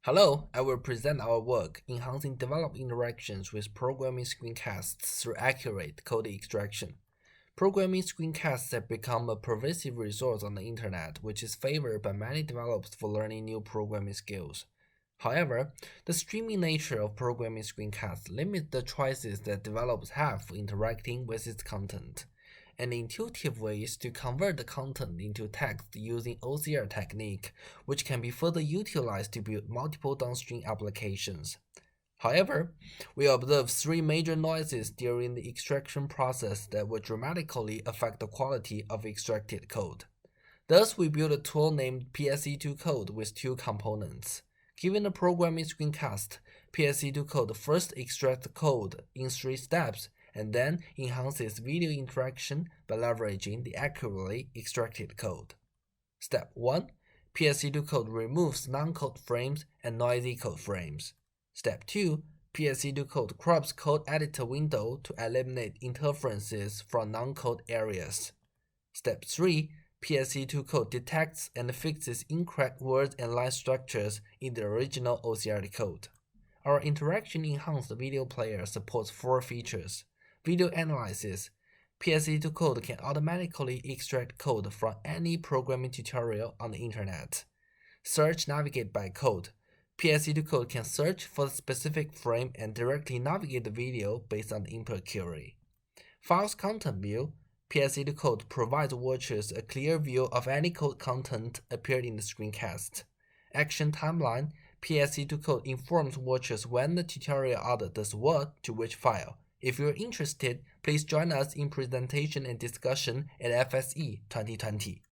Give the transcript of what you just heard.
Hello, I will present our work, Enhancing Developer Interactions with Programming Screencasts through Accurate Code Extraction. Programming screencasts have become a pervasive resource on the internet, which is favored by many developers for learning new programming skills. However, the streaming nature of programming screencasts limits the choices that developers have for interacting with its content. An intuitive way is to convert the content into text using OCR technique, which can be further utilized to build multiple downstream applications. However, we observed three major noises during the extraction process that will dramatically affect the quality of extracted code. Thus, we built a tool named PSE2Code with two components. Given a programming screencast, PSE2Code first extracts the code in 3 steps and then enhances video interaction by leveraging the accurately extracted code. Step 1. PSE2Code removes non-code frames and noisy code frames. Step 2. PSE2Code crops code editor window to eliminate interferences from non-code areas. Step 3. PSE2Code detects and fixes incorrect words and line structures in the original OCRed code. Our interaction-enhanced video player supports 4 features. Video analysis. PSE2Code can automatically extract code from any programming tutorial on the internet. Search navigate by code. PSE2Code can search for the specific frame and directly navigate the video based on the input query. Files content view. PSE2Code provides watchers a clear view of any code content appeared in the screencast. Action timeline. PSE2Code informs watchers when the tutorial order does what to which file. If you're interested, please join us in presentation and discussion at FSE 2020.